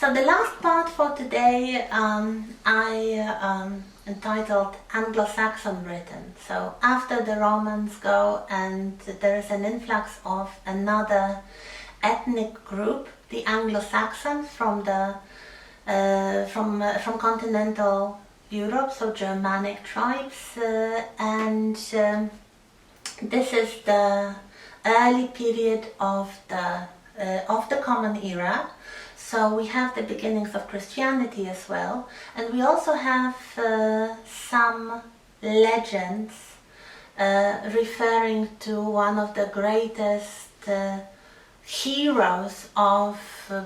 So the last part for today I entitled Anglo-Saxon Britain. So after the Romans go and there is an influx of another ethnic group, the Anglo-Saxons from continental Europe, so Germanic tribes, and this is the early period of the Common Era. So we have the beginnings of Christianity as well, and we also have some legends referring to one of the greatest heroes of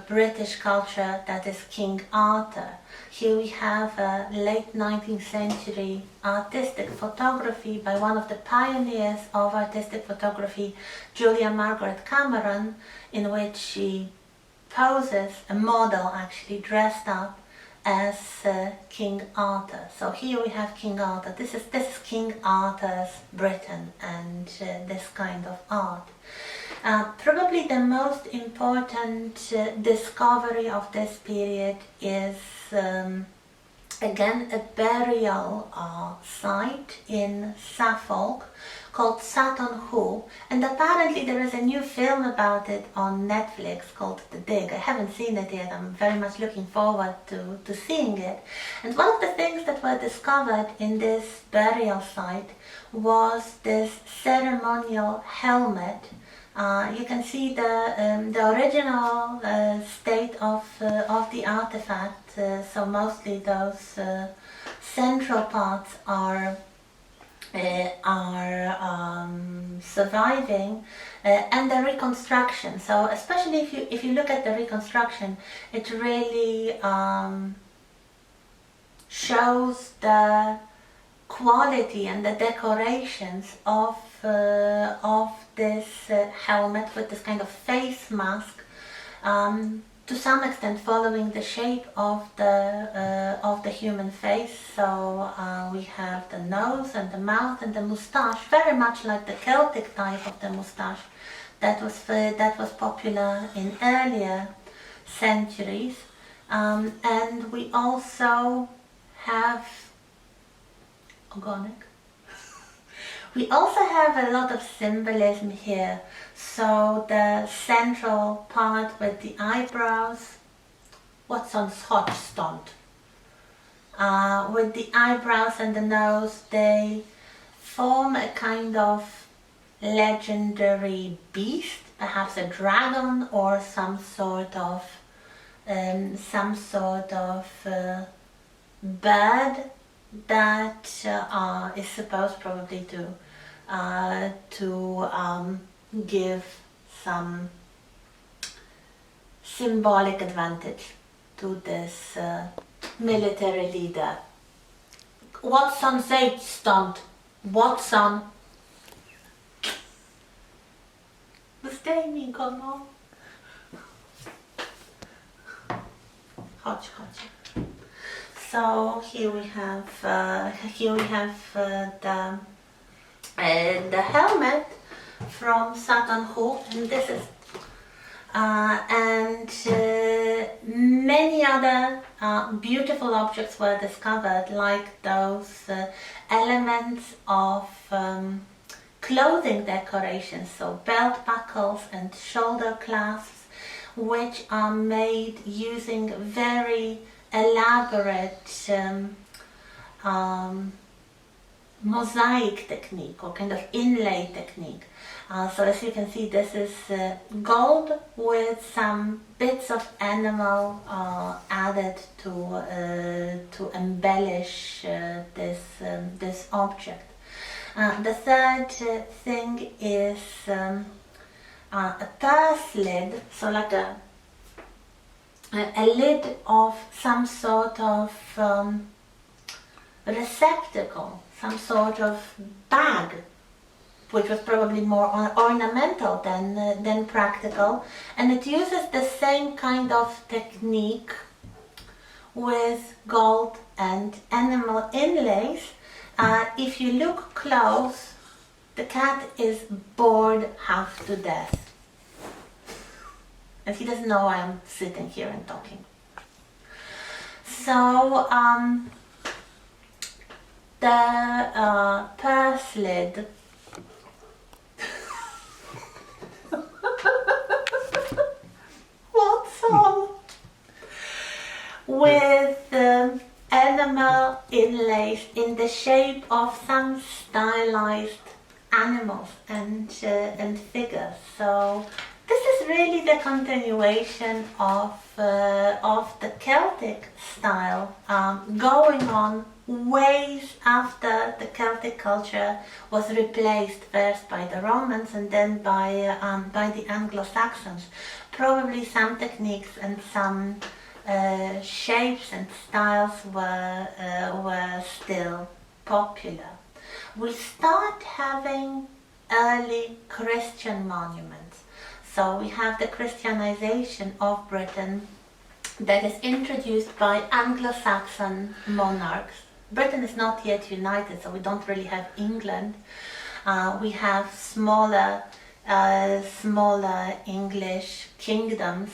British culture, that is King Arthur. Here we have a late 19th century artistic photography by one of the pioneers of artistic photography, Julia Margaret Cameron, in which she poses, a model actually, dressed up as King Arthur. So here we have King Arthur. This is King Arthur's Britain and this kind of art. Probably the most important discovery of this period is again a burial site in Suffolk called Sutton Hoo, and apparently there is a new film about it on Netflix called The Dig. I haven't seen it yet. I'm very much looking forward to seeing it. And one of the things that were discovered in this burial site was this ceremonial helmet. You can see the original state of the artifact, so mostly those central parts are surviving, and the reconstruction. So especially if you look at the reconstruction, it really shows the quality and the decorations of this helmet with this kind of face mask, to some extent following the shape of the human face. So we have the nose and the mouth and the moustache, very much like the Celtic type of the moustache that was popular in earlier centuries. And we also have organic. We also have a lot of symbolism here. So the central part with the eyebrows, what's on Scotch stunt? With the eyebrows and the nose, they form a kind of legendary beast, perhaps a dragon or some sort of bird that is supposed probably to give some symbolic advantage to this military leader. Watson said stunt. Watson. Bestämning kommer. Hodge. So here we have the helmet from Sutton Hoo, and this is many other beautiful objects were discovered, like those elements of clothing decorations, so belt buckles and shoulder clasps, which are made using very elaborate mosaic technique or kind of inlay technique. So as you can see, this is gold with some bits of animal added to embellish this object. The third thing is a purse lid, so like a lid of some sort of receptacle, some sort of bag, which was probably more ornamental than practical, and it uses the same kind of technique with gold and animal inlays. If you look close, the cat is bored half to death. And he doesn't know why I'm sitting here and talking. So the purse lid what's on with animal inlays in the shape of some stylized animals and figures. So this is really the continuation of the Celtic style, going on ways after the Celtic culture was replaced first by the Romans and then by the Anglo-Saxons. Probably some techniques and some shapes and styles were still popular. We start having early Christian monuments. So we have the Christianization of Britain that is introduced by Anglo-Saxon monarchs. Britain is not yet united, so we don't really have England. We have smaller English kingdoms.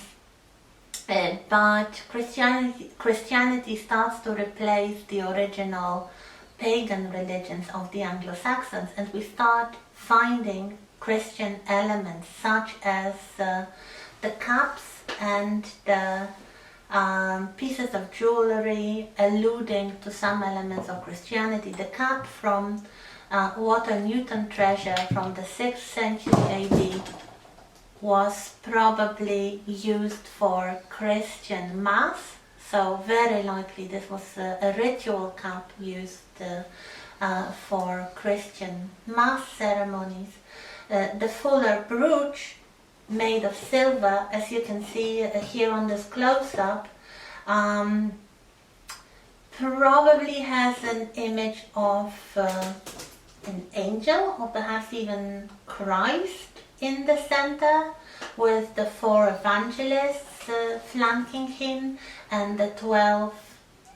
But Christianity starts to replace the original pagan religions of the Anglo-Saxons, and we start finding Christian elements such as the cups and the pieces of jewelry alluding to some elements of Christianity. The cup from Walter Newton treasure from the 6th century AD was probably used for Christian mass, so very likely this was a ritual cup used for Christian mass ceremonies. The fuller brooch made of silver, as you can see here on this close-up, probably has an image of an angel or perhaps even Christ in the center, with the 4 evangelists flanking him and the 12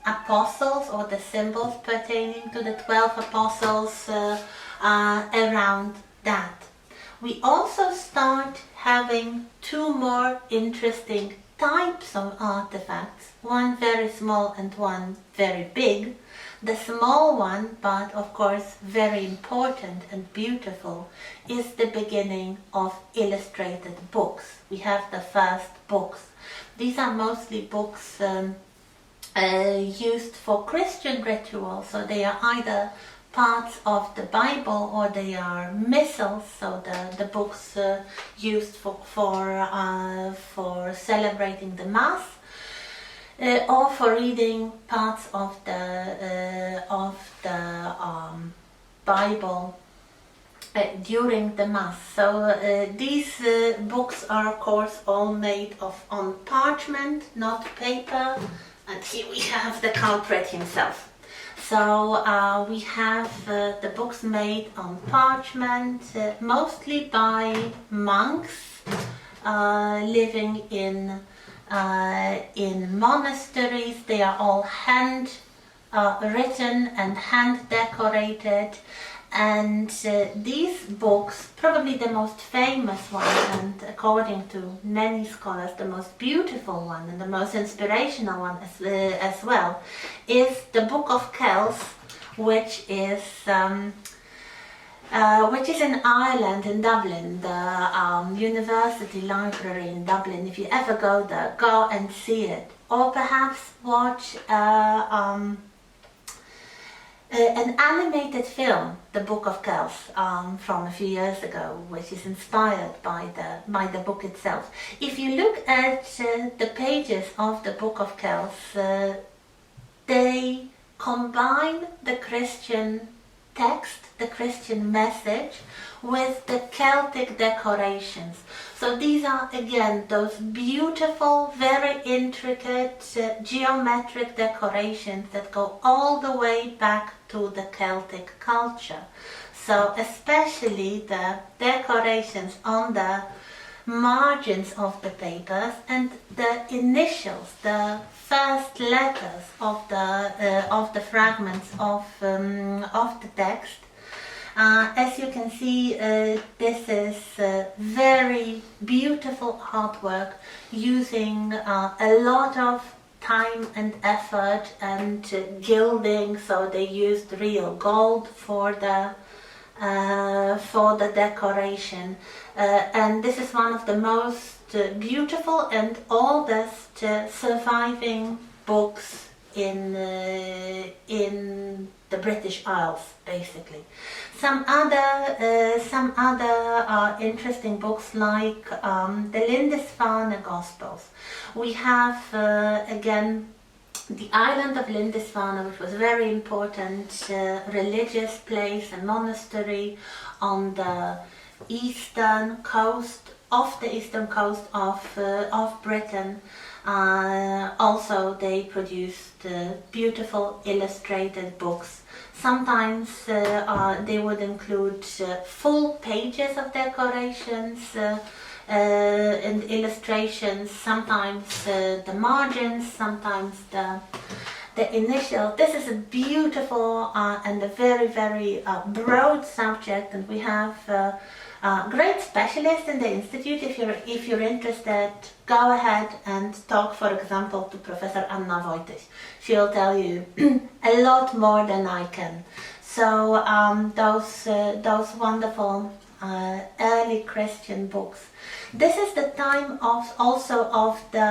apostles, or the symbols pertaining to the 12 apostles around that. We also start having 2 more interesting types of artifacts, one very small and one very big. The small one, but of course very important and beautiful, is the beginning of illustrated books. We have the first books. These are mostly books used for Christian rituals, so they are either parts of the Bible or they are missals, so the books used for celebrating the Mass, or for reading parts of the Bible during the Mass. So these books are of course all made on parchment, not paper, and here we have the culprit himself. So we have the books made on parchment, mostly by monks living in monasteries. They are all hand written and hand decorated, and these books, probably the most famous one, and according to many scholars the most beautiful one and the most inspirational one as well, is the Book of Kells, which is in Ireland, in Dublin, the University Library in Dublin. If you ever go there, go and see it, or perhaps watch an animated film, The Book of Kells, from a few years ago, which is inspired by the book itself. If you look at the pages of the Book of Kells, they combine the Christian text, the Christian message, with the Celtic decorations. So these are again those beautiful, very intricate geometric decorations that go all the way back to the Celtic culture. So especially the decorations on the margins of the papers and the initials, the first letters of the fragments of the text. As you can see, this is very beautiful artwork using a lot of time and effort and gilding, so they used real gold for the decoration. And this is one of the most beautiful and oldest surviving books in the British Isles, basically. Some other interesting books like the Lindisfarne Gospels. We have again the island of Lindisfarne, which was a very important religious place and monastery on the eastern coast of Britain. Also, they produced beautiful illustrated books. Sometimes they would include full pages of decorations and illustrations, sometimes the margins, sometimes the initial. This is a beautiful and a very, very broad subject, and we have great specialists in the Institute. If you're interested, go ahead and talk, for example, to Professor Anna Wojtyś. She'll tell you a lot more than I can. So those wonderful early Christian books. This is the time also of the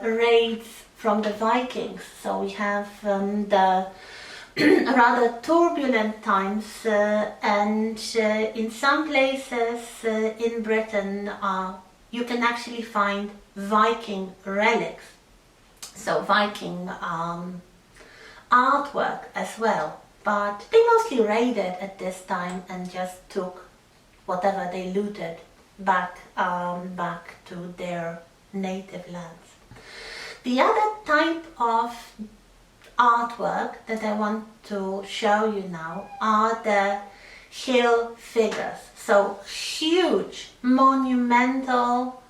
raids from the Vikings. So we have the rather turbulent times, and in some places in Britain you can actually find Viking relics, so Viking artwork as well, but they mostly raided at this time and just took whatever they looted back to their native lands. The other type of artwork that I want to show you now are the hill figures. So huge monumental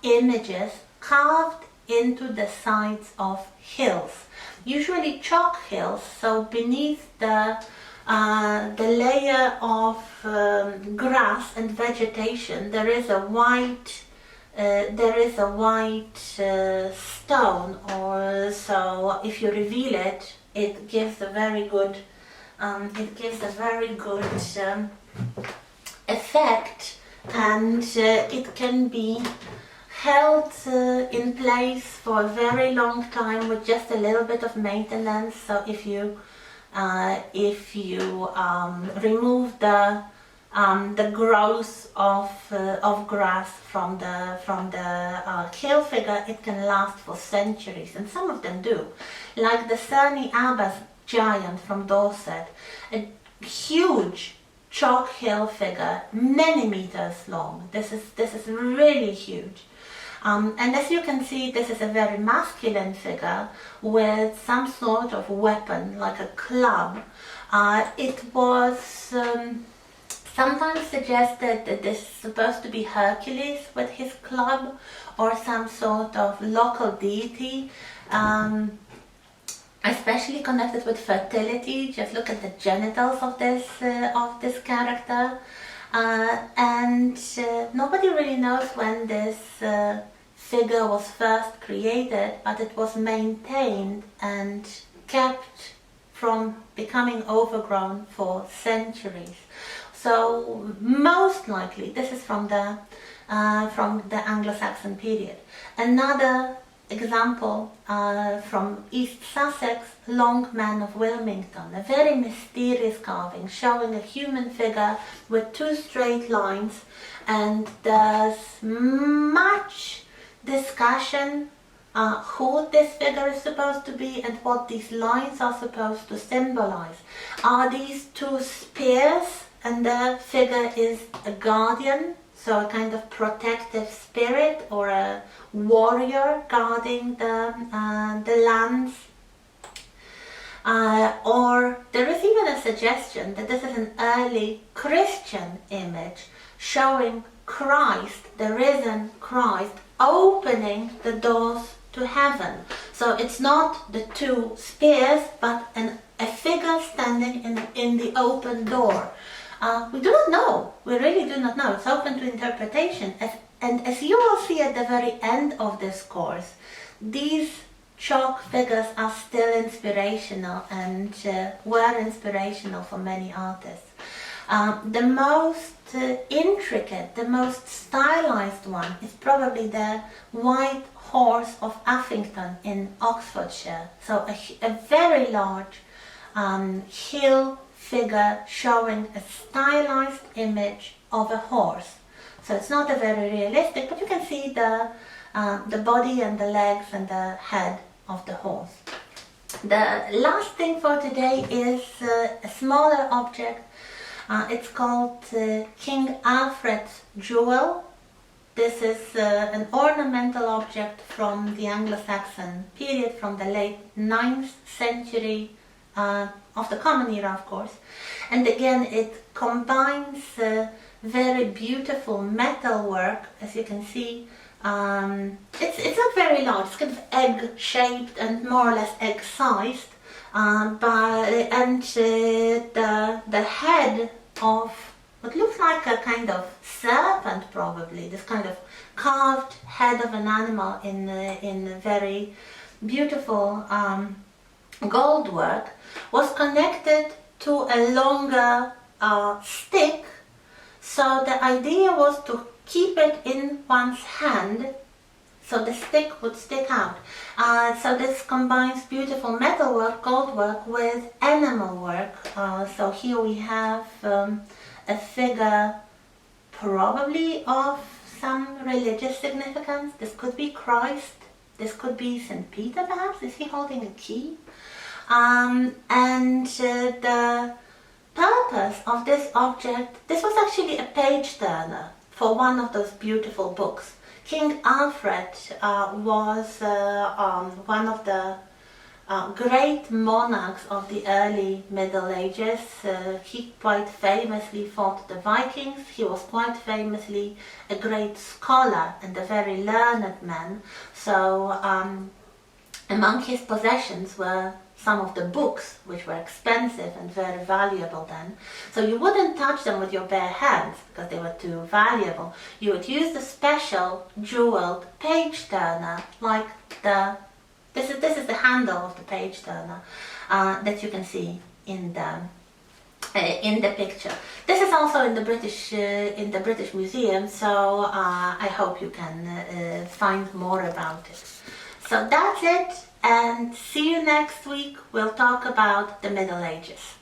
images carved into the sides of hills, usually chalk hills. So beneath the layer of grass and vegetation there is a white stone, or so if you reveal it, it gives a very good effect, and it can be held in place for a very long time with just a little bit of maintenance. So if you remove the growth of grass from the hill figure, it can last for centuries, and some of them do. Like the Cerny Abbas giant from Dorset, a huge chalk hill figure, many meters long. This is really huge. And as you can see, this is a very masculine figure with some sort of weapon, like a club. It was sometimes suggested that this is supposed to be Hercules with his club, or some sort of local deity, especially connected with fertility. Just look at the genitals of this character. And nobody really knows when this figure was first created, but it was maintained and kept from becoming overgrown for centuries. So most likely this is from the Anglo-Saxon period. Another example from East Sussex, Longman of Wilmington, a very mysterious carving showing a human figure with two straight lines, and there's much discussion who this figure is supposed to be and what these lines are supposed to symbolize. Are these two spears, and the figure is a guardian, so a kind of protective spirit, or a warrior guarding the lands? Or there is even a suggestion that this is an early Christian image showing Christ, the risen Christ, opening the doors to heaven. So it's not the two spears, but a figure standing in the open door. We do not know. We really do not know. It's open to interpretation. And as you will see at the very end of this course, these chalk figures are still inspirational and were inspirational for many artists. The most intricate, the most stylized one is probably the White Horse of Uffington in Oxfordshire. So a very large hill figure showing a stylized image of a horse. So it's not a very realistic, but you can see the body and the legs and the head of the horse. The last thing for today is a smaller object. It's called King Alfred's Jewel. This is an ornamental object from the Anglo-Saxon period, from the late 9th century of the Common Era, of course. And again, it combines very beautiful metal work, as you can see. It's not very large, it's kind of egg-shaped and more or less egg-sized, the head of what looks like a kind of serpent, probably, this kind of carved head of an animal in very beautiful gold work, was connected to a longer stick. So the idea was to keep it in one's hand, so the stick would stick out. So this combines beautiful metalwork, gold work, with animal work. So here we have a figure probably of some religious significance. This could be Christ, this could be St. Peter perhaps. Is he holding a key? The purpose of this object, this was actually a page turner for one of those beautiful books. King Alfred was one of the great monarchs of the early Middle Ages. He quite famously fought the Vikings. He was quite famously a great scholar and a very learned man. So among his possessions were some of the books, which were expensive and very valuable then. So you wouldn't touch them with your bare hands because they were too valuable. You would use the special jeweled page turner, like this is the handle of the page turner that you can see in the picture. This is also in the British Museum, so I hope you can find more about it. So that's it, and see you next week. We'll talk about the Middle Ages.